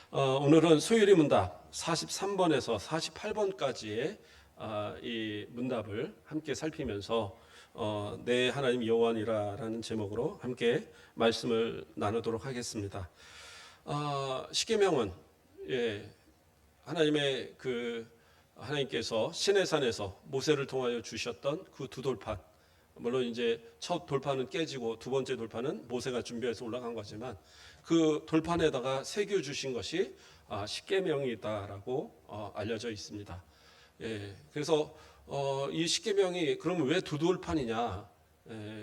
오늘은 소율이 문답 43번에서 48번까지의 이 문답을 함께 살피면서 내 하나님 여호와니라라는 제목으로 함께 말씀을 나누도록 하겠습니다. 십계명은 하나님의 하나님께서 시내산에서 모세를 통하여 주셨던 그 두 돌판, 물론 이제 첫 돌판은 깨지고 두 번째 돌판은 모세가 준비해서 올라간 거지만 그 돌판에다가 새겨 주신 것이 십계명이다라고 알려져 있습니다. 그래서 이 십계명이 그러면 왜 두 돌판이냐?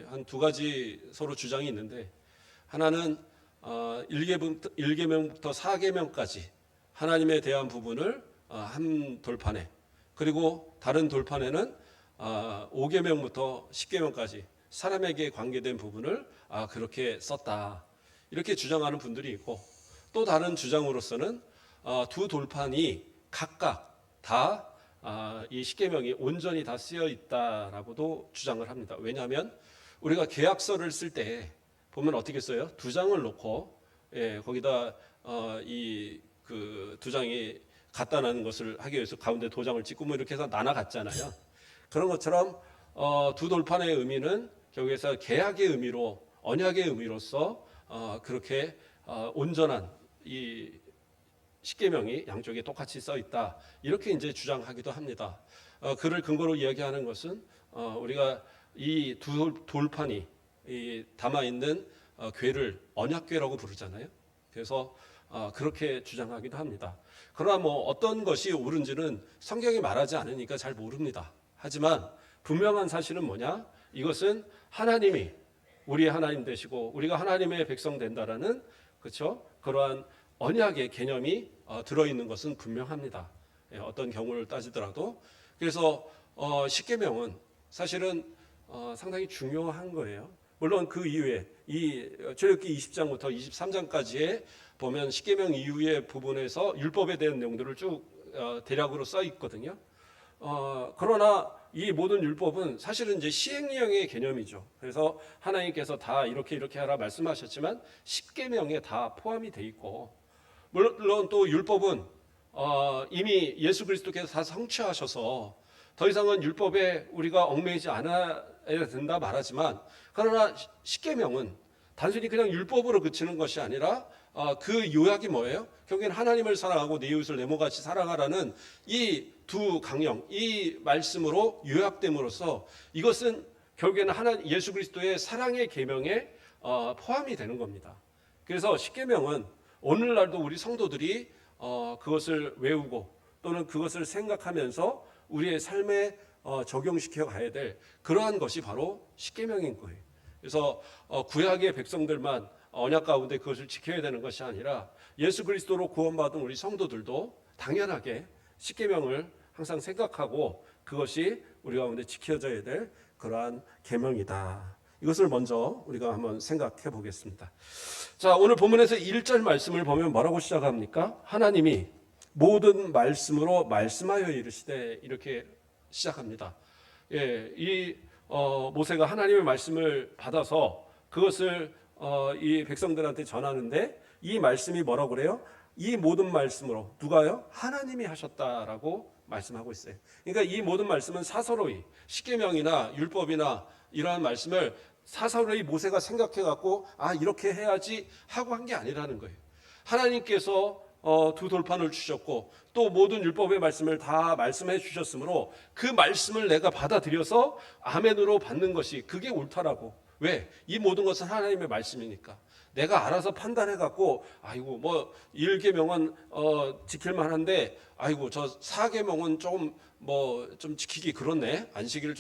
한 두 가지 서로 주장이 있는데, 하나는 1계명부터 4계명까지 하나님에 대한 부분을 한 돌판에, 그리고 다른 돌판에는 5계명부터 10계명까지 사람에게 관계된 부분을 그렇게 썼다, 이렇게 주장하는 분들이 있고, 또 다른 주장으로서는 두 돌판이 각각 다 이 십계명이 온전히 다 쓰여 있다라고도 주장을 합니다. 왜냐하면 우리가 계약서를 쓸 때 보면 어떻게 써요? 두 장을 놓고 거기다 이 두 장이 같다는 것을 하기 위해서 가운데 도장을 찍고 뭐 이렇게 해서 나눠 갔잖아요. 그런 것처럼 두 돌판의 의미는 결국에서 계약의 의미로, 언약의 의미로서 그렇게 온전한 이 십계명이 양쪽에 똑같이 써 있다, 이렇게 이제 주장하기도 합니다. 그를 근거로 이야기하는 것은 우리가 이 두 돌판이 담아 있는 궤를 언약궤라고 부르잖아요. 그래서 그렇게 주장하기도 합니다. 그러나 뭐 어떤 것이 옳은지는 성경이 말하지 않으니까 잘 모릅니다. 하지만 분명한 사실은 뭐냐? 이것은 하나님이 우리의 하나님 되시고 우리가 하나님의 백성 된다라는, 그렇죠? 그러한 언약의 개념이 들어있는 것은 분명합니다. 어떤 경우를 따지더라도. 그래서 십계명은 사실은 상당히 중요한 거예요. 물론 그 이후에 이 출애굽기 20장부터 23장까지에 보면 십계명 이후의 부분에서 율법에 대한 내용들을 쭉 대략으로 써 있거든요. 그러나 이 모든 율법은 사실은 이제 시행령의 개념이죠. 그래서 하나님께서 다 이렇게 하라 말씀하셨지만 십계명에 다 포함이 돼 있고, 물론 또 율법은 이미 예수 그리스도께서 다 성취하셔서 더 이상은 율법에 우리가 얽매이지 않아야 된다 말하지만, 그러나 십계명은 단순히 그냥 율법으로 그치는 것이 아니라 그 요약이 뭐예요? 결국에는 하나님을 사랑하고 내 이웃을 내 몸같이 사랑하라는 이 두 강령, 이 말씀으로 요약됨으로써 이것은 결국에는 예수 그리스도의 사랑의 계명에 포함이 되는 겁니다. 그래서 십계명은 오늘날도 우리 성도들이 그것을 외우고 또는 그것을 생각하면서 우리의 삶에 적용시켜 가야 될 그러한 것이 바로 십계명인 거예요. 그래서 구약의 백성들만 언약 가운데 그것을 지켜야 되는 것이 아니라 예수 그리스도로 구원받은 우리 성도들도 당연하게 십계명을 항상 생각하고 그것이 우리 가운데 지켜져야 될 그러한 계명이다. 이것을 먼저 우리가 한번 생각해 보겠습니다. 자, 오늘 본문에서 1절 말씀을 보면 뭐라고 시작합니까? 하나님이 모든 말씀으로 말씀하여 이르시되, 이렇게 시작합니다. 이 모세가 하나님의 말씀을 받아서 그것을 이 백성들한테 전하는데, 이 말씀이 뭐라고 그래요? 이 모든 말씀으로, 누가요? 하나님이 하셨다라고 말씀하고 있어요. 그러니까 이 모든 말씀은 사서로이 십계명이나 율법이나 이러한 말씀을 사서로이 모세가 생각해 갖고 이렇게 해야지 하고 한 게 아니라는 거예요. 하나님께서 두 돌판을 주셨고 또 모든 율법의 말씀을 다 말씀해 주셨으므로 그 말씀을 내가 받아들여서 아멘으로 받는 것이 그게 옳다라고. 왜? 이 모든 것은 하나님의 말씀이니까. 내가 알아서 판단해 갖고 아이고 뭐 1계명은 지킬 만한데 아이고 저 4계명은 좀 지키기 그렇네. 안식일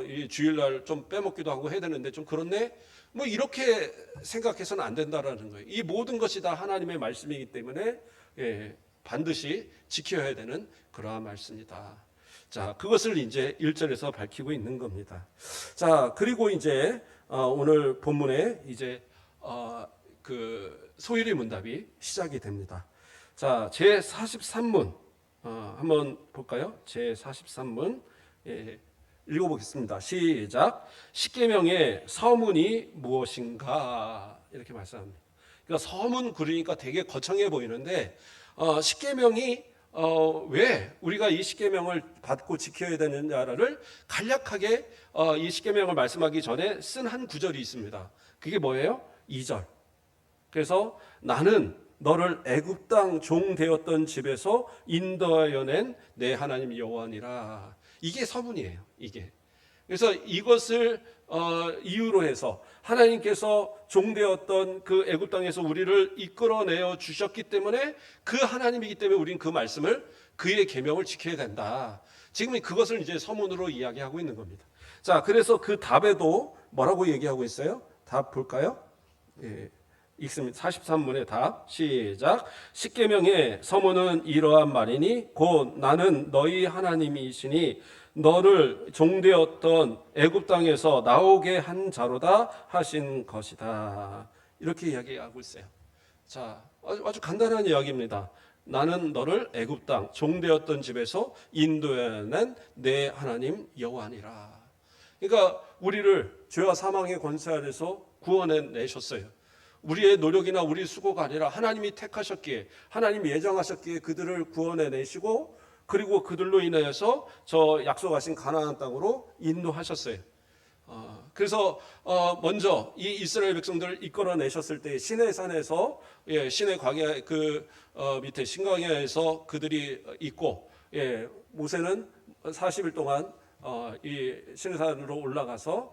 이 주일날 좀 빼먹기도 하고 해야 되는데 좀 그렇네. 뭐 이렇게 생각해서는 안 된다라는 거예요. 이 모든 것이 다 하나님의 말씀이기 때문에 반드시 지켜야 되는 그러한 말씀이다. 자, 그것을 이제 1절에서 밝히고 있는 겁니다. 자, 그리고 이제 오늘 본문에 이제 그 소율의 문답이 시작이 됩니다. 자, 제 43문 한번 볼까요? 제 43문 읽어보겠습니다. 시작. 십계명의 서문이 무엇인가, 이렇게 말씀합니다. 그러니까 서문 그러니까 되게 거창해 보이는데 십계명이 왜 우리가 이 십계명을 받고 지켜야 되느냐를 간략하게 이 십계명을 말씀하기 전에 쓴 한 구절이 있습니다. 그게 뭐예요? 2절. 그래서 나는 너를 애굽 땅 종 되었던 집에서 인도하여 낸 내 하나님 여호와니라. 이게 서문이에요. 이게. 그래서 이것을 이유로 해서 하나님께서 종되었던 그 애굽 땅에서 우리를 이끌어내어 주셨기 때문에 그 하나님이기 때문에 우리는 그 말씀을 그의 계명을 지켜야 된다. 지금 그것을 이제 서문으로 이야기하고 있는 겁니다. 자, 그래서 그 답에도 뭐라고 얘기하고 있어요? 답 볼까요? 예. 읽습니다. 43문의 답 시작. 십계명의 서문은 이러한 말이니 곧 나는 너희 하나님이시니 너를 종되었던 애굽 땅에서 나오게 한 자로다 하신 것이다. 이렇게 이야기하고 있어요. 자, 아주 간단한 이야기입니다. 나는 너를 애굽 땅 종되었던 집에서 인도해낸 내 하나님 여호와니라. 그러니까 우리를 죄와 사망의 권세 아래서 구원해 내셨어요. 우리의 노력이나 우리 수고가 아니라 하나님이 택하셨기에 하나님이 예정하셨기에 그들을 구원해 내시고 그리고 그들로 인하여서 저 약속하신 가나안 땅으로 인도하셨어요. 그래서 먼저 이 이스라엘 백성들을 이끌어 내셨을 때 시내산에서 시내 광야 그 밑에 신광야에서 그들이 있고 모세는 40일 동안 이 시내산으로 올라가서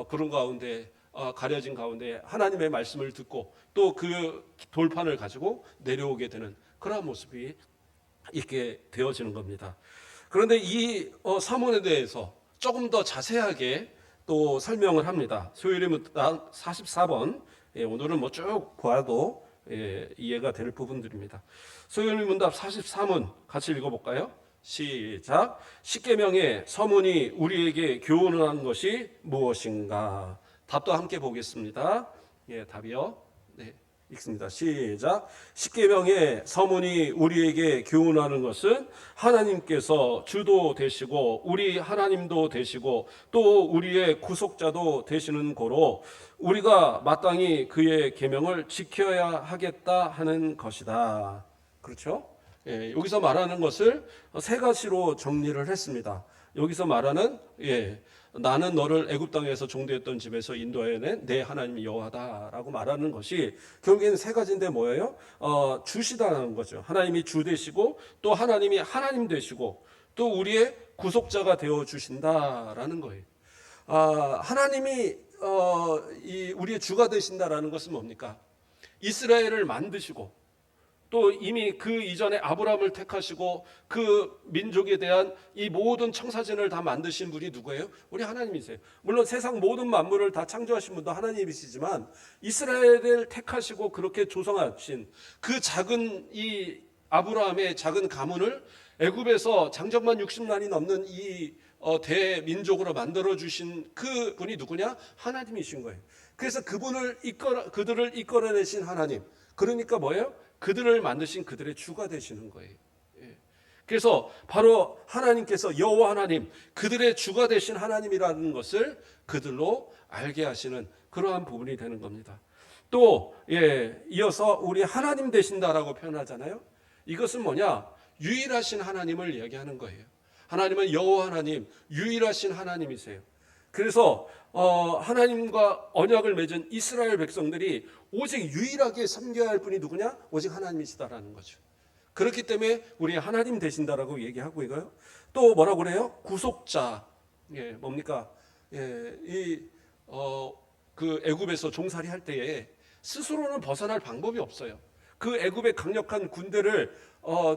구름 가운데 가려진 가운데 하나님의 말씀을 듣고 또 그 돌판을 가지고 내려오게 되는 그런 모습이 있게 되어지는 겁니다. 그런데 이 서문에 대해서 조금 더 자세하게 또 설명을 합니다. 소요리문답 44번 오늘은 뭐 쭉 보아도 이해가 될 부분들입니다. 소요리문답 43문 같이 읽어볼까요? 시작. 십계명의 서문이 우리에게 교훈을 하는 것이 무엇인가? 답도 함께 보겠습니다. 답이요. 네, 읽습니다. 시작. 십계명의 서문이 우리에게 교훈하는 것은 하나님께서 주도 되시고 우리 하나님도 되시고 또 우리의 구속자도 되시는 고로 우리가 마땅히 그의 계명을 지켜야 하겠다 하는 것이다. 그렇죠? 여기서 말하는 것을 세 가지로 정리를 했습니다. 여기서 말하는 나는 너를 애굽 땅에서 종되었던 집에서 인도하여 낸 내 하나님 여호와다라고 말하는 것이 결국에는 세 가지인데 뭐예요? 주시다라는 거죠. 하나님이 주 되시고 또 하나님이 하나님 되시고 또 우리의 구속자가 되어 주신다라는 거예요. 하나님이 우리의 주가 되신다라는 것은 뭡니까? 이스라엘을 만드시고 또 이미 그 이전에 아브라함을 택하시고 그 민족에 대한 이 모든 청사진을 다 만드신 분이 누구예요? 우리 하나님이세요. 물론 세상 모든 만물을 다 창조하신 분도 하나님이시지만 이스라엘을 택하시고 그렇게 조성하신 그 작은 이 아브라함의 작은 가문을 애굽에서 장정만 60년이 넘는 이 대민족으로 만들어 주신 그 분이 누구냐? 하나님이신 거예요. 그래서 그들을 이끌어내신 하나님. 그러니까 뭐예요? 그들을 만드신 그들의 주가 되시는 거예요. 그래서 바로 하나님께서 여호와 하나님, 그들의 주가 되신 하나님이라는 것을 그들로 알게 하시는 그러한 부분이 되는 겁니다. 또 이어서 우리 하나님 되신다라고 표현하잖아요. 이것은 뭐냐? 유일하신 하나님을 이야기하는 거예요. 하나님은 여호와 하나님, 유일하신 하나님이세요. 그래서 하나님과 언약을 맺은 이스라엘 백성들이 오직 유일하게 섬겨야 할 분이 누구냐? 오직 하나님이시다라는 거죠. 그렇기 때문에 우리 하나님 되신다라고 얘기하고 이거요. 또 뭐라고 그래요? 구속자. 뭡니까? 그 애굽에서 종살이 할 때에 스스로는 벗어날 방법이 없어요. 그 애굽의 강력한 군대를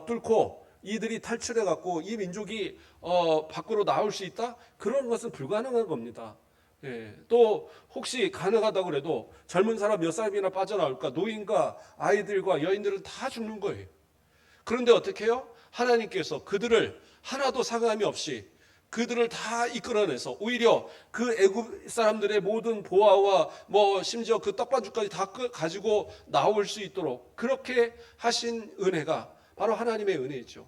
뚫고 이들이 탈출해 갖고 이 민족이 밖으로 나올 수 있다? 그런 것은 불가능한 겁니다. 또 혹시 가능하다고 그래도 젊은 사람 몇 사람이나 빠져나올까? 노인과 아이들과 여인들은 다 죽는 거예요. 그런데 어떻게 해요? 하나님께서 그들을 하나도 상함이 없이 그들을 다 이끌어내서 오히려 그 애굽 사람들의 모든 보화와 심지어 그 떡반죽까지 다 가지고 나올 수 있도록 그렇게 하신 은혜가 바로 하나님의 은혜죠.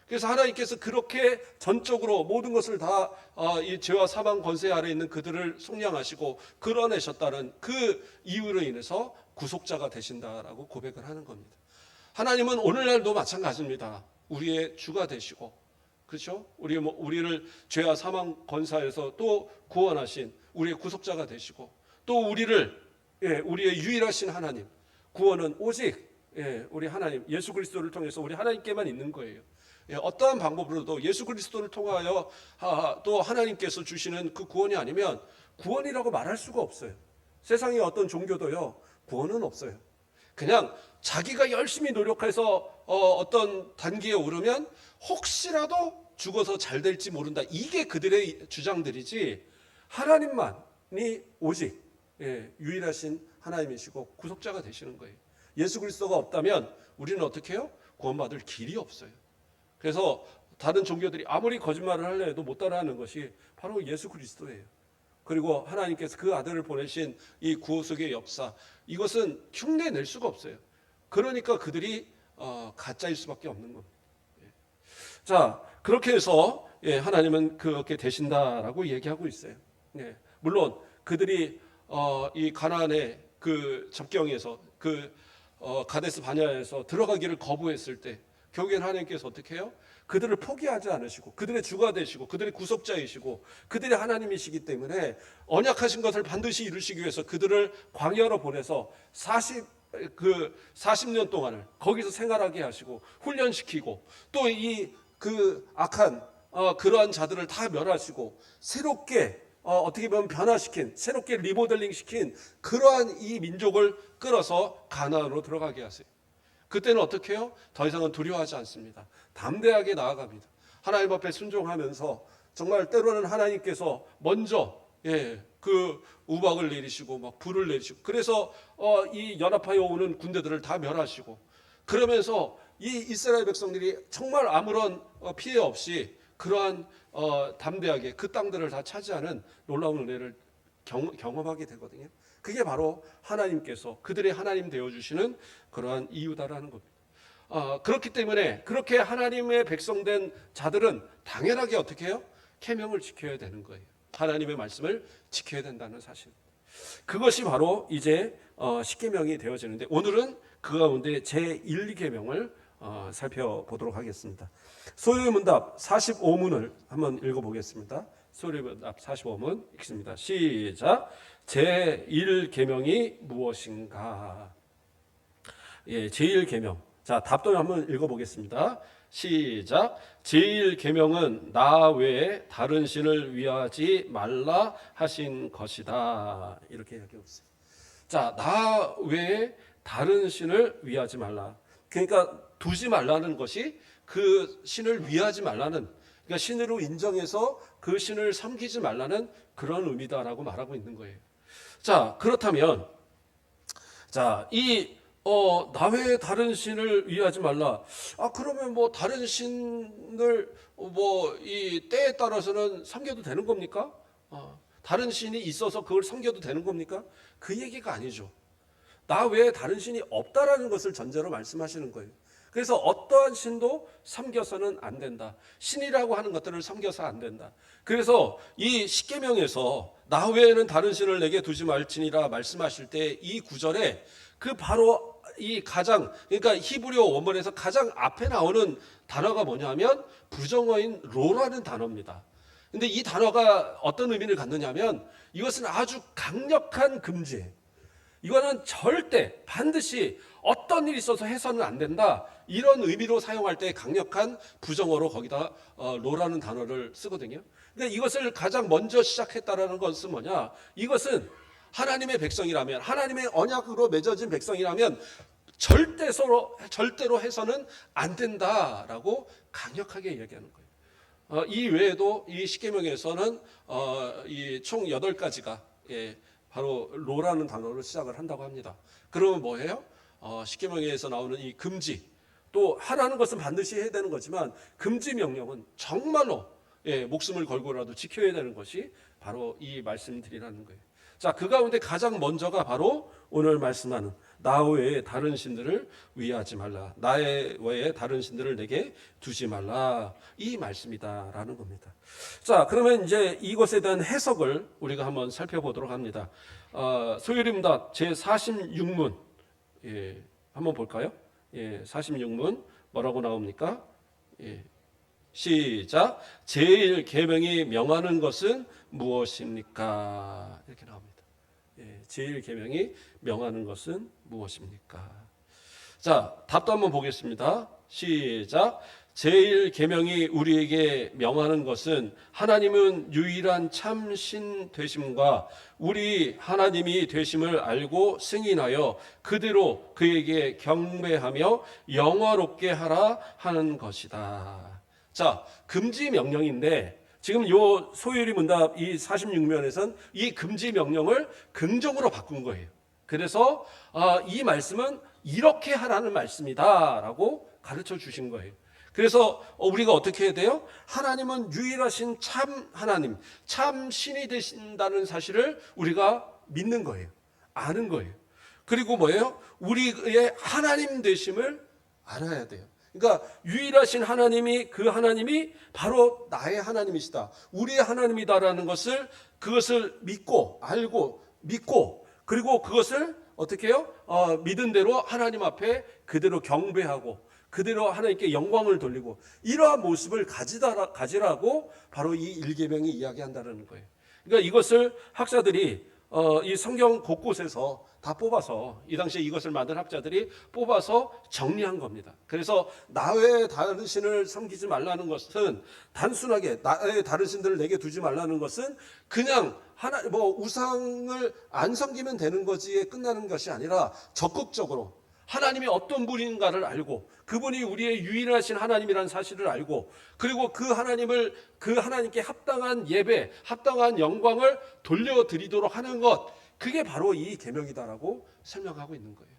그래서 하나님께서 그렇게 전적으로 모든 것을 다 이 죄와 사망 권세 아래 있는 그들을 속량하시고 끌어내셨다는 그 이유로 인해서 구속자가 되신다라고 고백을 하는 겁니다. 하나님은 오늘날도 마찬가지입니다. 우리의 주가 되시고, 그렇죠? 우리를 죄와 사망 권사에서 또 구원하신 우리의 구속자가 되시고, 또 우리의 유일하신 하나님, 구원은 오직 우리 하나님 예수 그리스도를 통해서 우리 하나님께만 있는 거예요. 어떠한 방법으로도 예수 그리스도를 통하여 또 하나님께서 주시는 그 구원이 아니면 구원이라고 말할 수가 없어요. 세상의 어떤 종교도요, 구원은 없어요. 그냥 자기가 열심히 노력해서 어떤 단계에 오르면 혹시라도 죽어서 잘 될지 모른다, 이게 그들의 주장들이지, 하나님만이 오직 유일하신 하나님이시고 구속자가 되시는 거예요. 예수 그리스도가 없다면 우리는 어떻게 해요? 구원받을 길이 없어요. 그래서 다른 종교들이 아무리 거짓말을 하려 해도 못 따라하는 것이 바로 예수 그리스도예요. 그리고 하나님께서 그 아들을 보내신 이 구속의 역사, 이것은 흉내낼 수가 없어요. 그러니까 그들이 가짜일 수밖에 없는 겁니다. 자, 그렇게 해서 하나님은 그렇게 되신다라고 얘기하고 있어요. 물론 그들이 이 가나안의 그 접경에서 가데스 바네아에서 들어가기를 거부했을 때 결국엔 하나님께서 어떻게 해요? 그들을 포기하지 않으시고 그들의 주가 되시고 그들의 구속자이시고 그들의 하나님이시기 때문에 언약하신 것을 반드시 이루시기 위해서 그들을 광야로 보내서 40년 동안을 거기서 생활하게 하시고 훈련시키고, 또 그 악한 그러한 자들을 다 멸하시고 새롭게 어떻게 보면 변화시킨, 새롭게 리모델링 시킨 그러한 이 민족을 끌어서 가나안으로 들어가게 하세요. 그때는 어떻게 해요? 더 이상은 두려워하지 않습니다. 담대하게 나아갑니다. 하나님 앞에 순종하면서 정말 때로는 하나님께서 먼저 그 우박을 내리시고 막 불을 내리시고, 그래서 이 연합하여 오는 군대들을 다 멸하시고, 그러면서 이 이스라엘 백성들이 정말 아무런 피해 없이 그러한 담대하게 그 땅들을 다 차지하는 놀라운 은혜를 경험하게 되거든요. 그게 바로 하나님께서 그들의 하나님 되어주시는 그러한 이유다라는 겁니다. 그렇기 때문에 그렇게 하나님의 백성된 자들은 당연하게 어떻게 해요? 계명을 지켜야 되는 거예요. 하나님의 말씀을 지켜야 된다는 사실. 그것이 바로 이제 십계명이 되어지는데, 오늘은 그 가운데 제1계명을 살펴보도록 하겠습니다. 소유문답 45문을 한번 읽어보겠습니다. 소유문답 45문 읽습니다. 시작. 제1계명이 무엇인가? 제1계명. 자, 답도 한번 읽어보겠습니다. 시작. 제1계명은 나 외에 다른 신을 위하지 말라 하신 것이다. 이렇게 이야기하고 있어요. 자, 나 외에 다른 신을 위하지 말라. 그러니까 두지 말라는 것이 그 신을 위하지 말라는, 그러니까 신으로 인정해서 그 신을 섬기지 말라는 그런 의미다라고 말하고 있는 거예요. 자, 그렇다면 나 외에 다른 신을 위하지 말라. 그러면 뭐 다른 신을 이 때에 따라서는 섬겨도 되는 겁니까? 다른 신이 있어서 그걸 섬겨도 되는 겁니까? 그 얘기가 아니죠. 나 외에 다른 신이 없다라는 것을 전제로 말씀하시는 거예요. 그래서 어떠한 신도 섬겨서는 안 된다. 신이라고 하는 것들을 섬겨서 안 된다. 그래서 이 십계명에서 나 외에는 다른 신을 내게 두지 말지니라 말씀하실 때 이 구절에 그 바로 이 가장, 그러니까 히브리어 원문에서 가장 앞에 나오는 단어가 뭐냐면 부정어인 로라는 단어입니다. 근데 이 단어가 어떤 의미를 갖느냐면 이것은 아주 강력한 금지예요. 이거는 절대 반드시 어떤 일이 있어서 해서는 안 된다, 이런 의미로 사용할 때 강력한 부정어로 거기다 로라는 단어를 쓰거든요. 근데 이것을 가장 먼저 시작했다라는 것은 뭐냐? 이것은 하나님의 백성이라면, 하나님의 언약으로 맺어진 백성이라면 절대로 해서는 안 된다라고 강력하게 이야기하는 거예요. 이 외에도 이 십계명에서는 이 총 8가지가 바로 로라는 단어로 시작을 한다고 합니다. 그러면 뭐예요? 십계명에서 나오는 이 금지, 또 하라는 것은 반드시 해야 되는 거지만 금지 명령은 정말로 목숨을 걸고라도 지켜야 되는 것이 바로 이 말씀들이라는 거예요. 자, 그 가운데 가장 먼저가 바로 오늘 말씀하는 나 외에 다른 신들을 위하지 말라, 나 외에 다른 신들을 내게 두지 말라, 이 말씀이다라는 겁니다. 자, 그러면 이제 이것에 대한 해석을 우리가 한번 살펴보도록 합니다. 소유림답 제46문 예, 한번 볼까요? 예, 46문 뭐라고 나옵니까? 예, 시작. 제일 계명이 명하는 것은 무엇입니까? 이렇게 나옵니다. 예, 제일 계명이 명하는 것은 무엇입니까? 자, 답도 한번 보겠습니다. 시작. 제일 계명이 우리에게 명하는 것은 하나님은 유일한 참신 되심과 우리 하나님이 되심을 알고 승인하여 그대로 그에게 경배하며 영화롭게 하라 하는 것이다. 자, 금지 명령인데 지금 요 소율이 문답 이 46면에서는 이 금지 명령을 긍정으로 바꾼 거예요. 그래서 이 말씀은 이렇게 하라는 말씀이다라고 가르쳐 주신 거예요. 그래서 우리가 어떻게 해야 돼요? 하나님은 유일하신 참 하나님, 참 신이 되신다는 사실을 우리가 믿는 거예요. 아는 거예요. 그리고 뭐예요? 우리의 하나님 되심을 알아야 돼요. 그러니까 유일하신 하나님이 그 하나님이 바로 나의 하나님이시다. 우리의 하나님이다라는 것을 그것을 믿고 알고 믿고 그리고 그것을 어떻게 해요? 믿은 대로 하나님 앞에 그대로 경배하고 그대로 하나님께 영광을 돌리고 이러한 모습을 가지라고 바로 이 일계명이 이야기한다는 거예요. 그러니까 이것을 학자들이 이 성경 곳곳에서 다 뽑아서 이 당시에 이것을 만든 학자들이 뽑아서 정리한 겁니다. 그래서 나 외에 다른 신을 섬기지 말라는 것은 단순하게 나 외에 다른 신들을 내게 두지 말라는 것은 그냥 우상을 안 섬기면 되는 거지에 끝나는 것이 아니라 적극적으로 하나님이 어떤 분인가를 알고 그분이 우리의 유일하신 하나님이라는 사실을 알고 그리고 그 하나님께 합당한 예배, 합당한 영광을 돌려드리도록 하는 것, 그게 바로 이 계명이다라고 설명하고 있는 거예요.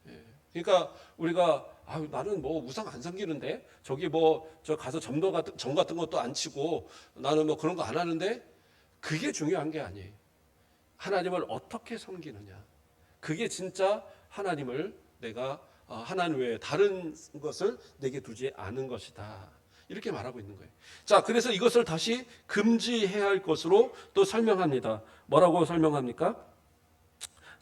예. 그러니까 우리가 나는 뭐 우상 안 섬기는데 저기 저 가서 점 같은 것도 안 치고 나는 뭐 그런 거 안 하는데 그게 중요한 게 아니에요. 하나님을 어떻게 섬기느냐, 그게 진짜 하나님을 내가 하나님 외에 다른 것을 내게 두지 않은 것이다. 이렇게 말하고 있는 거예요. 자, 그래서 이것을 다시 금지해야 할 것으로 또 설명합니다. 뭐라고 설명합니까?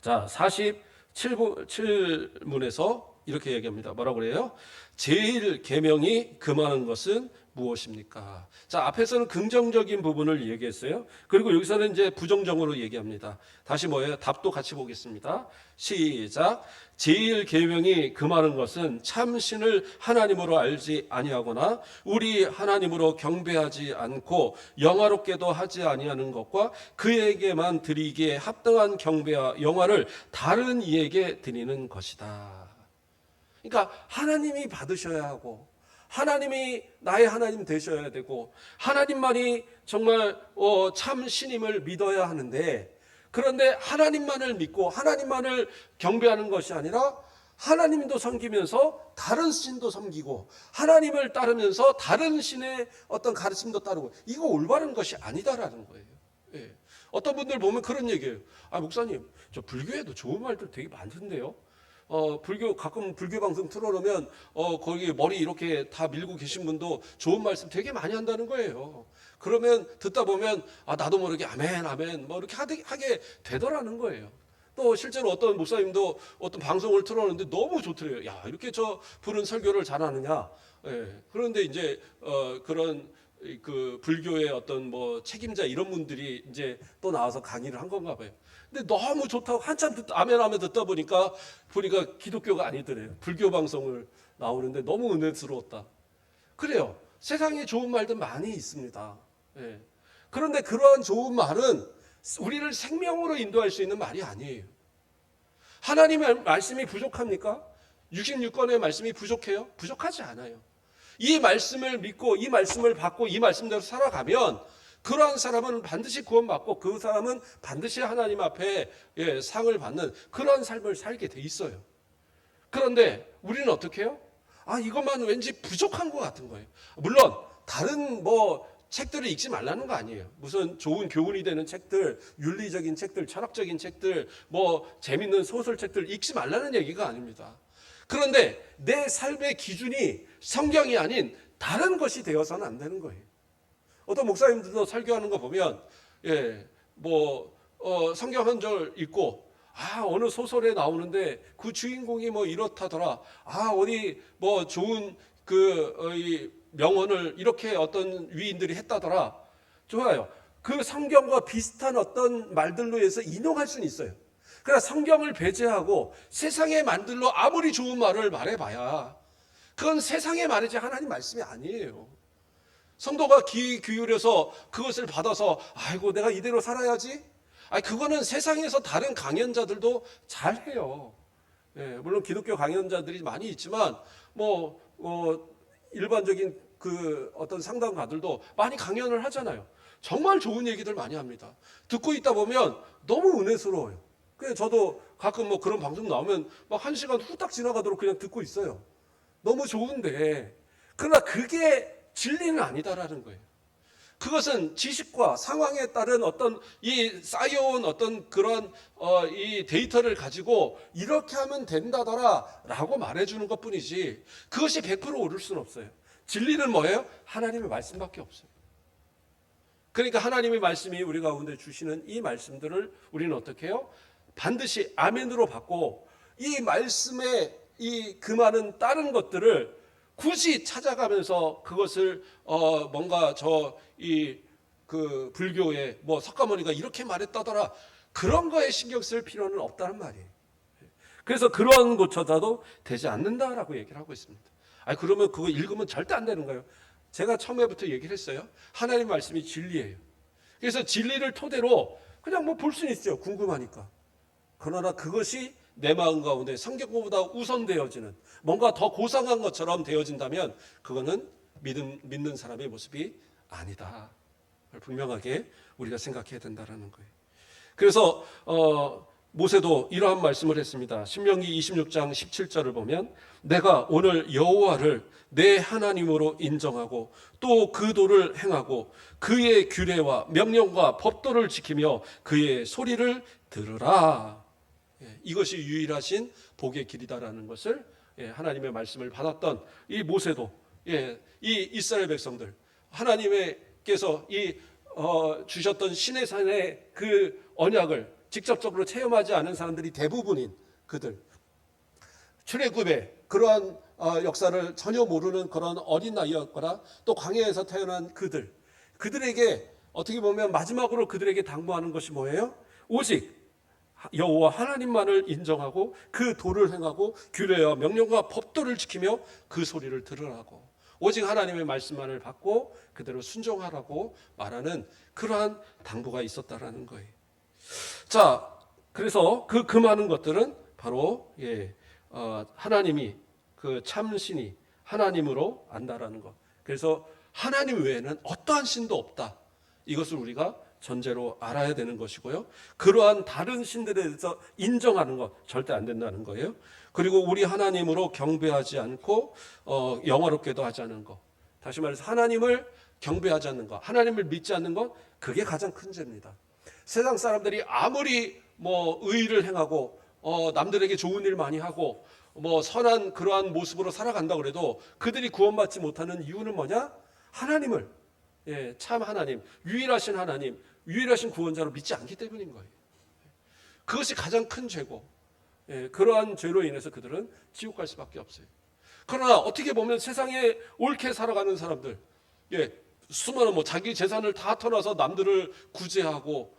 자, 47문에서 이렇게 얘기합니다. 뭐라고 그래요? 제일 계명이 금하는 것은 무엇입니까? 자, 앞에서는 긍정적인 부분을 얘기했어요. 그리고 여기서는 이제 부정적으로 얘기합니다. 다시 뭐예요? 답도 같이 보겠습니다. 시작. 제일 계명이 금하는 것은 참신을 하나님으로 알지 아니하거나 우리 하나님으로 경배하지 않고 영화롭게도 하지 아니하는 것과 그에게만 드리기에 합당한 경배와 영화를 다른 이에게 드리는 것이다. 그러니까 하나님이 받으셔야 하고 하나님이 나의 하나님 되셔야 되고 하나님만이 정말 참 신임을 믿어야 하는데, 그런데 하나님만을 믿고 하나님만을 경배하는 것이 아니라 하나님도 섬기면서 다른 신도 섬기고 하나님을 따르면서 다른 신의 어떤 가르침도 따르고, 이거 올바른 것이 아니다라는 거예요. 예. 어떤 분들 보면 그런 얘기예요. 목사님, 저 불교에도 좋은 말들 되게 많던데요. 가끔 불교 방송 틀어놓으면 거기 머리 이렇게 다 밀고 계신 분도 좋은 말씀 되게 많이 한다는 거예요. 그러면 듣다 보면 나도 모르게 아멘 아멘 뭐 이렇게 하게 되더라는 거예요. 또 실제로 어떤 목사님도 어떤 방송을 틀어놓는데 너무 좋더래요. 야, 이렇게 저 분은 설교를 잘하느냐. 예. 그런데 이제 그런 그 불교의 어떤 책임자 이런 분들이 이제 또 나와서 강의를 한 건가 봐요. 근데 너무 좋다고 한참 아멘 하면 듣다 보니까 기독교가 아니더래요. 불교 방송을 나오는데 너무 은혜스러웠다. 그래요. 세상에 좋은 말들 많이 있습니다. 예. 그런데 그러한 좋은 말은 우리를 생명으로 인도할 수 있는 말이 아니에요. 하나님의 말씀이 부족합니까? 66권의 말씀이 부족해요? 부족하지 않아요. 이 말씀을 믿고 이 말씀을 받고 이 말씀대로 살아가면 그러한 사람은 반드시 구원받고 그 사람은 반드시 하나님 앞에 상을 받는 그러한 삶을 살게 돼 있어요. 그런데 우리는 어떻게 해요? 이것만 왠지 부족한 것 같은 거예요. 물론 다른 책들을 읽지 말라는 거 아니에요. 무슨 좋은 교훈이 되는 책들, 윤리적인 책들, 철학적인 책들, 재밌는 소설책들 읽지 말라는 얘기가 아닙니다. 그런데 내 삶의 기준이 성경이 아닌 다른 것이 되어서는 안 되는 거예요. 어떤 목사님들도 설교하는 거 보면 성경 한 절 읽고 어느 소설에 나오는데 그 주인공이 뭐 이렇다더라. 어디 뭐 좋은 이 명언을 이렇게 어떤 위인들이 했다더라. 좋아요. 그 성경과 비슷한 어떤 말들로 해서 인용할 수는 있어요. 그러나 성경을 배제하고 세상의 말들로 아무리 좋은 말을 말해봐야 그건 세상의 말이지 하나님 말씀이 아니에요. 성도가 귀 기울여서 그것을 받아서 아이고 내가 이대로 살아야지. 그거는 세상에서 다른 강연자들도 잘해요. 물론 기독교 강연자들이 많이 있지만 일반적인 그 어떤 상담가들도 많이 강연을 하잖아요. 정말 좋은 얘기들 많이 합니다. 듣고 있다 보면 너무 은혜스러워요. 그래서 저도 가끔 그런 방송 나오면 막 1시간 후딱 지나가도록 그냥 듣고 있어요. 너무 좋은데 그러나 그게 진리는 아니다라는 거예요. 그것은 지식과 상황에 따른 어떤 이 쌓여온 어떤 그런 이 데이터를 가지고 이렇게 하면 된다더라라고 말해주는 것뿐이지 그것이 100% 옳을 수는 없어요. 진리는 뭐예요? 하나님의 말씀밖에 없어요. 그러니까 하나님의 말씀이 우리 가운데 주시는 이 말씀들을 우리는 어떻게 해요? 반드시 아멘으로 받고 이 말씀의 그 많은 다른 것들을 굳이 찾아가면서 그것을 뭔가 그 불교의 석가모니가 이렇게 말했다더라 그런 거에 신경 쓸 필요는 없다는 말이에요. 그래서 그런 것조차도 되지 않는다라고 얘기를 하고 있습니다. 그러면 그거 읽으면 절대 안 되는 거예요. 제가 처음에부터 얘기를 했어요. 하나님 말씀이 진리예요. 그래서 진리를 토대로 그냥 볼 수는 있죠. 궁금하니까. 그러나 그것이 내 마음 가운데 성경보다 우선되어지는 뭔가 더 고상한 것처럼 되어진다면 그거는 믿는 사람의 모습이 아니다. 분명하게 우리가 생각해야 된다는 거예요. 그래서 모세도 이러한 말씀을 했습니다. 신명기 26장 17절을 보면 내가 오늘 여호와를 내 하나님으로 인정하고 또 그 도를 행하고 그의 규례와 명령과 법도를 지키며 그의 소리를 들으라. 이것이 유일하신 복의 길이다라는 것을 하나님의 말씀을 받았던 이 모세도 이 이스라엘 백성들 하나님께서 주셨던 신의 산의 그 언약을 직접적으로 체험하지 않은 사람들이 대부분인 그들 출애굽의 그러한 역사를 전혀 모르는 그런 어린 나이였거나 또 광야에서 태어난 그들에게 어떻게 보면 마지막으로 그들에게 당부하는 것이 뭐예요? 오직 여호와 하나님만을 인정하고 그 도를 행하고 규례와 명령과 법도를 지키며 그 소리를 들으라고 오직 하나님의 말씀만을 받고 그대로 순종하라고 말하는 그러한 당부가 있었다라는 거예요. 자, 그래서 그 많은 것들은 바로 하나님이 그 참신이 하나님으로 안다라는 것. 그래서 하나님 외에는 어떠한 신도 없다. 이것을 우리가 전제로 알아야 되는 것이고요. 그러한 다른 신들에 대해서 인정하는 것 절대 안 된다는 거예요. 그리고 우리 하나님으로 경배하지 않고 영화롭게도 하지 않는 것. 다시 말해서 하나님을 경배하지 않는 것, 하나님을 믿지 않는 것, 그게 가장 큰 죄입니다. 세상 사람들이 아무리 의의를 행하고 남들에게 좋은 일 많이 하고 선한 그러한 모습으로 살아간다고 그래도 그들이 구원받지 못하는 이유는 뭐냐? 하나님을 참 하나님, 유일하신 하나님, 유일하신 구원자로 믿지 않기 때문인 거예요. 그것이 가장 큰 죄고 그러한 죄로 인해서 그들은 지옥 갈 수밖에 없어요. 그러나 어떻게 보면 세상에 옳게 살아가는 사람들, 수많은 자기 재산을 다 털어서 남들을 구제하고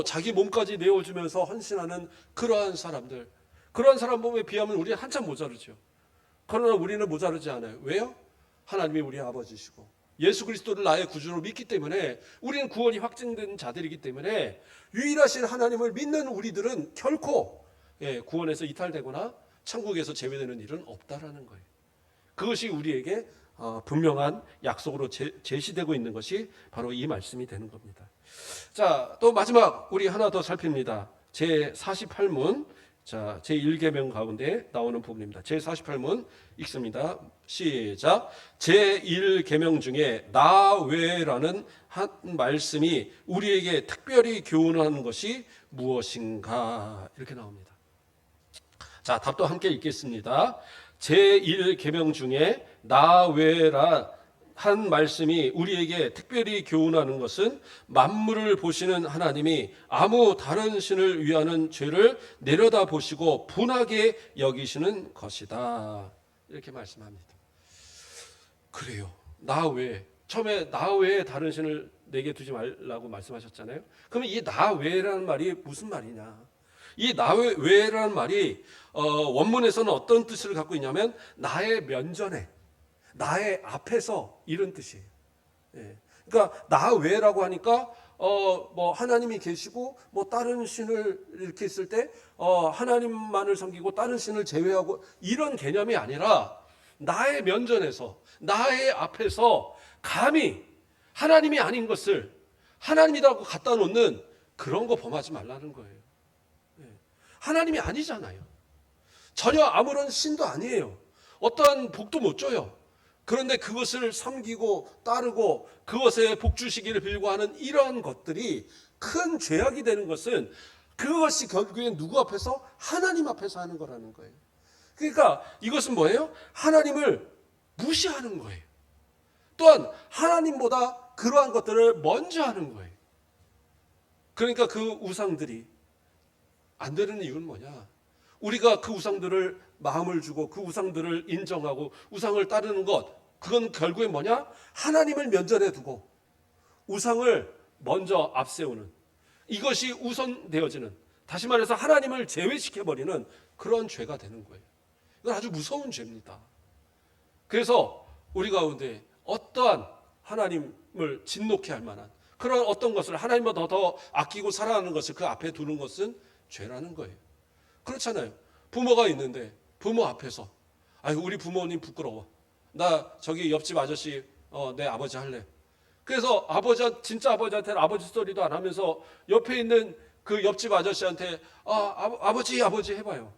자기 몸까지 내어주면서 헌신하는 그러한 사람들, 그러한 사람에 비하면 우리는 한참 모자르죠. 그러나 우리는 모자르지 않아요. 왜요? 하나님이 우리 아버지시고 예수 그리스도를 나의 구주로 믿기 때문에 우리는 구원이 확증된 자들이기 때문에 유일하신 하나님을 믿는 우리들은 결코 구원에서 이탈되거나 천국에서 제외되는 일은 없다라는 거예요. 그것이 우리에게 분명한 약속으로 제시되고 있는 것이 바로 이 말씀이 되는 겁니다. 자, 또 마지막 우리 하나 더 살핍니다. 제48문, 자, 제1계명 가운데 나오는 부분입니다. 제48문 읽습니다. 시작. 제1계명 중에 나 외라는 한 말씀이 우리에게 특별히 교훈하는 것이 무엇인가? 이렇게 나옵니다. 자, 답도 함께 읽겠습니다. 제1계명 중에 나 외라 한 말씀이 우리에게 특별히 교훈하는 것은 만물을 보시는 하나님이 아무 다른 신을 위하는 죄를 내려다 보시고 분하게 여기시는 것이다. 이렇게 말씀합니다. 그래요. 나 외에, 처음에 나 외에 다른 신을 내게 두지 말라고 말씀하셨잖아요. 그러면 이 나 외라는 말이 무슨 말이냐? 이 나 외라는 말이 원문에서는 어떤 뜻을 갖고 있냐면 나의 면전에, 나의 앞에서, 이런 뜻이에요. 예. 그러니까 나 외라고 하니까 뭐 하나님이 계시고 뭐 다른 신을 이렇게 있을 때 하나님만을 섬기고 다른 신을 제외하고 이런 개념이 아니라 나의 면전에서, 나의 앞에서 감히 하나님이 아닌 것을 하나님이라고 갖다 놓는 그런 거 범하지 말라는 거예요. 예. 하나님이 아니잖아요. 전혀 아무런 신도 아니에요. 어떠한 복도 못 줘요. 그런데 그것을 섬기고 따르고 그것에 복주시기를 빌고 하는 이러한 것들이 큰 죄악이 되는 것은 그것이 결국엔 누구 앞에서? 하나님 앞에서 하는 거라는 거예요. 그러니까 이것은 뭐예요? 하나님을 무시하는 거예요. 또한 하나님보다 그러한 것들을 먼저 하는 거예요. 그러니까 그 우상들이 안 되는 이유는 뭐냐? 우리가 그 우상들을 마음을 주고 그 우상들을 인정하고 우상을 따르는 것, 그건 결국엔 뭐냐? 하나님을 면전에 두고 우상을 먼저 앞세우는, 이것이 우선되어지는, 다시 말해서 하나님을 제외시켜버리는 그런 죄가 되는 거예요. 이건 아주 무서운 죄입니다. 그래서 우리 가운데 어떠한 하나님을 진노케 할 만한 그런 어떤 것을 하나님보다 더 아끼고 사랑하는 것을 그 앞에 두는 것은 죄라는 거예요. 그렇잖아요. 부모가 있는데 부모 앞에서 아유 우리 부모님 부끄러워. 나 저기 옆집 아저씨 내 아버지 할래. 그래서 진짜 아버지한테는 아버지 소리도 안 하면서 옆에 있는 그 옆집 아저씨한테 아버지 해봐요.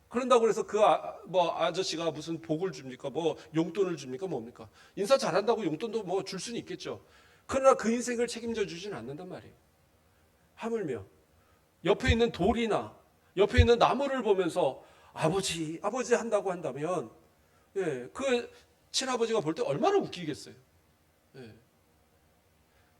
그런다고 해서 그 아저씨가 무슨 복을 줍니까? 뭐 용돈을 줍니까? 뭡니까? 인사 잘한다고 용돈도 뭐 줄 수는 있겠죠. 그러나 그 인생을 책임져 주지는 않는단 말이에요. 하물며 옆에 있는 돌이나 옆에 있는 나무를 보면서 아버지 한다고 한다면 그 친아버지가 볼 때 얼마나 웃기겠어요.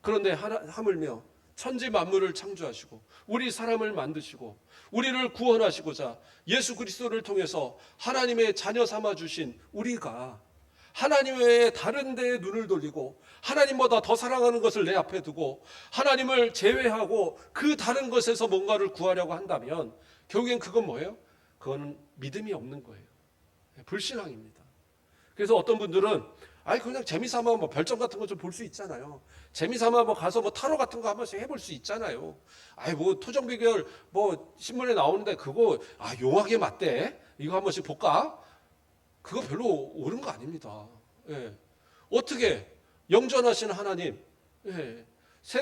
그런데 하물며 천지 만물을 창조하시고 우리 사람을 만드시고 우리를 구원하시고자 예수 그리스도를 통해서 하나님의 자녀 삼아 주신 우리가 하나님 외에 다른 데에 눈을 돌리고 하나님보다 더 사랑하는 것을 내 앞에 두고 하나님을 제외하고 그 다른 것에서 뭔가를 구하려고 한다면 결국엔 그건 뭐예요? 그거는 믿음이 없는 거예요. 불신앙입니다. 그래서 어떤 분들은 그냥 재미삼아 뭐 별점 같은 거 좀 볼 수 있잖아요. 재미삼아 뭐 가서 뭐 타로 같은 거 한 번씩 해볼 수 있잖아요. 뭐 토정 비결 뭐 신문에 나오는데 그거 용하게 맞대. 이거 한 번씩 볼까? 그거 별로 옳은 거 아닙니다. 어떻게 영전하신 하나님,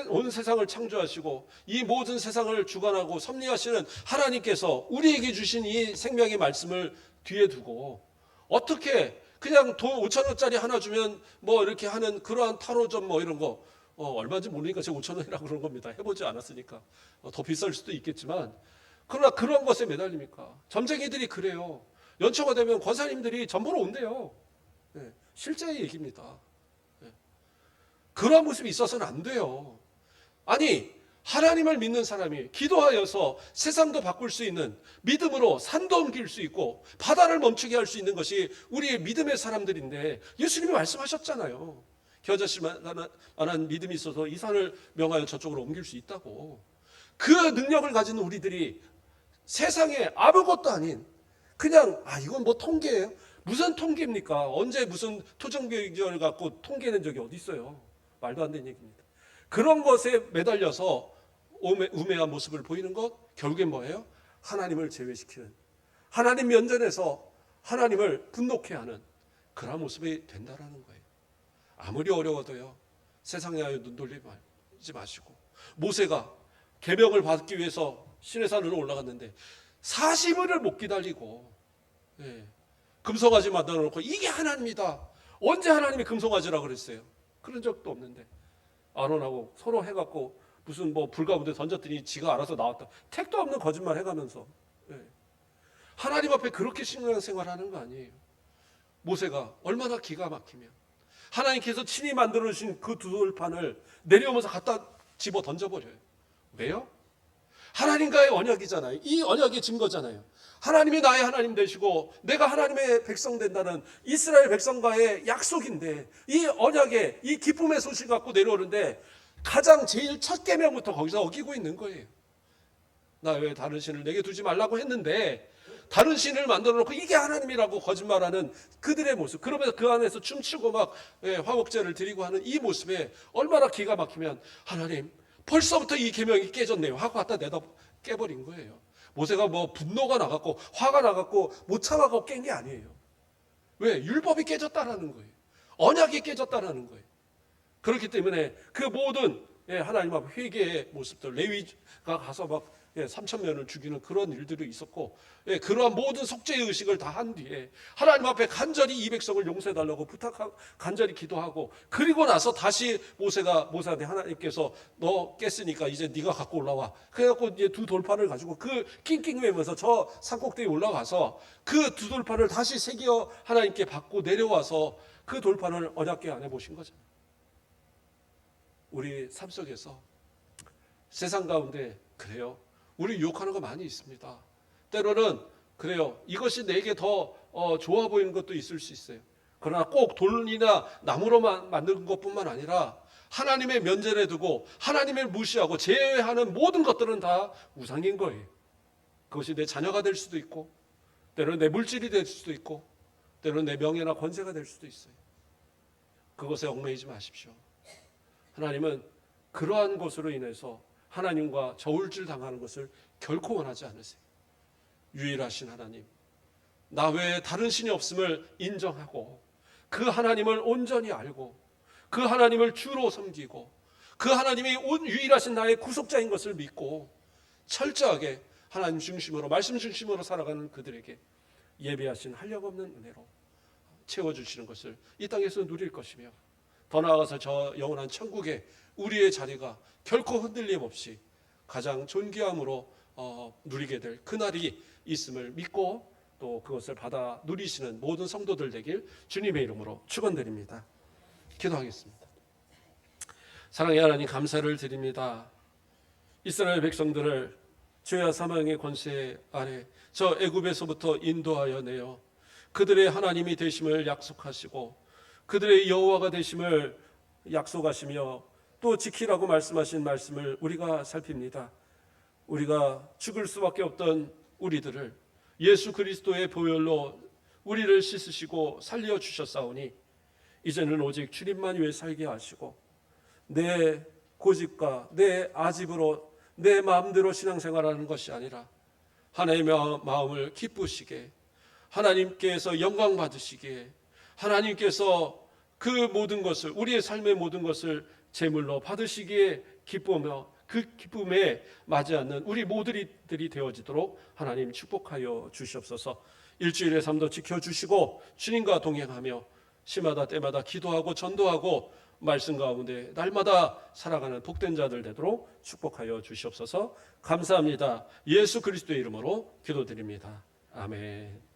온 세상을 창조하시고 이 모든 세상을 주관하고 섭리하시는 하나님께서 우리에게 주신 이 생명의 말씀을 뒤에 두고 어떻게 그냥 돈 5,000원짜리 하나 주면 뭐 이렇게 하는 그러한 타로점 뭐 이런 거 얼마인지 모르니까 제가 5,000원이라고 그런 겁니다. 해보지 않았으니까 더 비쌀 수도 있겠지만 그러나 그런 것에 매달립니까? 점쟁이들이 그래요. 연초가 되면 권사님들이 전보러 온대요. 실제 얘기입니다. 그런 모습이 있어서는 안 돼요. 아니 하나님을 믿는 사람이 기도하여서 세상도 바꿀 수 있는, 믿음으로 산도 옮길 수 있고 바다를 멈추게 할 수 있는 것이 우리의 믿음의 사람들인데 예수님이 말씀하셨잖아요. 겨자씨만한 믿음이 있어서 이 산을 명하여 저쪽으로 옮길 수 있다고. 그 능력을 가진 우리들이 세상에 아무것도 아닌 그냥 이건 뭐 통계예요? 무슨 통계입니까? 언제 무슨 토정비결 갖고 통계낸 적이 어디 있어요? 말도 안 되는 얘기입니다. 그런 것에 매달려서 우매한 모습을 보이는 것, 결국엔 뭐예요? 하나님을 제외시키는, 하나님 면전에서 하나님을 분노케 하는 그런 모습이 된다라는 거예요. 아무리 어려워도요, 세상에 눈 돌리지 마시고. 모세가 계명을 받기 위해서 시내산으로 올라갔는데 40일을 못 기다리고 금송아지 만들어 놓고 이게 하나님이다. 언제 하나님이 금송아지라고 그랬어요? 그런 적도 없는데 아론하고 서로 해갖고 무슨 뭐 불 가운데 던졌더니 지가 알아서 나왔다. 택도 없는 거짓말 해가면서 하나님 앞에 그렇게 신앙생활하는 거 아니에요. 모세가 얼마나 기가 막히면 하나님께서 친히 만들어 주신 그 두 돌판을 내려오면서 갖다 집어 던져버려요. 왜요? 하나님과의 언약이잖아요. 이 언약의 증거잖아요. 하나님이 나의 하나님 되시고 내가 하나님의 백성 된다는 이스라엘 백성과의 약속인데, 이 언약의 이 기쁨의 소식 갖고 내려오는데 가장 제일 첫 계명부터 거기서 어기고 있는 거예요. 나 왜 다른 신을 내게 두지 말라고 했는데 다른 신을 만들어 놓고 이게 하나님이라고 거짓말하는 그들의 모습, 그러면서 그 안에서 춤추고 막 화목제를 드리고 하는 이 모습에 얼마나 기가 막히면, 하나님 벌써부터 이 계명이 깨졌네요 하고 갖다 내다 깨버린 거예요. 모세가 뭐 분노가 나갔고 화가 나갔고 못 참아가고 깬 게 아니에요. 왜? 율법이 깨졌다라는 거예요. 언약이 깨졌다라는 거예요. 그렇기 때문에 그 모든 하나님 앞 회개의 모습들, 레위가 가서 막 3,000명을 죽이는 그런 일들이 있었고, 그러한 모든 속죄의 의식을 다 한 뒤에 하나님 앞에 간절히 이 백성을 용서해달라고 부탁하고 간절히 기도하고, 그리고 나서 다시 모세한테 하나님께서 너 깼으니까 이제 네가 갖고 올라와. 그래갖고 이제 두 돌판을 가지고 그 낑낑매면서 저 산꼭대기에 올라가서 그 두 돌판을 다시 새겨 하나님께 받고 내려와서 그 돌판을 언약궤 안에 모신 거죠. 우리 삶 속에서 세상 가운데 그래요. 우리 유혹하는 거 많이 있습니다. 때로는 그래요. 이것이 내게 더 좋아 보이는 것도 있을 수 있어요. 그러나 꼭 돌이나 나무로만 만든 것뿐만 아니라 하나님의 면전에 두고 하나님을 무시하고 제외하는 모든 것들은 다 우상인 거예요. 그것이 내 자녀가 될 수도 있고, 때로는 내 물질이 될 수도 있고, 때로는 내 명예나 권세가 될 수도 있어요. 그것에 얽매이지 마십시오. 하나님은 그러한 것으로 인해서 하나님과 저울질 당하는 것을 결코 원하지 않으세요. 유일하신 하나님, 나 외에 다른 신이 없음을 인정하고 그 하나님을 온전히 알고 그 하나님을 주로 섬기고 그 하나님이 유일하신 나의 구속자인 것을 믿고 철저하게 하나님 중심으로, 말씀 중심으로 살아가는 그들에게 예배하신 한량없는 은혜로 채워주시는 것을 이 땅에서 누릴 것이며, 더 나아가서 저 영원한 천국에 우리의 자리가 결코 흔들림 없이 가장 존귀함으로 누리게 될 그날이 있음을 믿고 또 그것을 받아 누리시는 모든 성도들 되길 주님의 이름으로 축원드립니다. 기도하겠습니다. 사랑의 하나님, 감사를 드립니다. 이스라엘 백성들을 죄와 사망의 권세 아래 저 애굽에서부터 인도하여 내어 그들의 하나님이 되심을 약속하시고 그들의 여호와가 되심을 약속하시며 또 지키라고 말씀하신 말씀을 우리가 살핍니다. 우리가 죽을 수밖에 없던 우리들을 예수 그리스도의 보혈로 우리를 씻으시고 살려주셨사오니 이제는 오직 주님만 위해 살게 하시고 내 고집과 내 아집으로 내 마음대로 신앙생활하는 것이 아니라 하나님의 마음을 기쁘시게, 하나님께서 영광 받으시기에, 하나님께서 그 모든 것을, 우리의 삶의 모든 것을 제물로 받으시기에 기쁘며 그 기쁨에 맞지 않는 우리 모두들이 되어지도록 하나님 축복하여 주시옵소서. 일주일의 삶도 지켜주시고 주님과 동행하며 시마다 때마다 기도하고 전도하고 말씀 가운데 날마다 살아가는 복된 자들 되도록 축복하여 주시옵소서. 감사합니다. 예수 그리스도의 이름으로 기도드립니다. 아멘.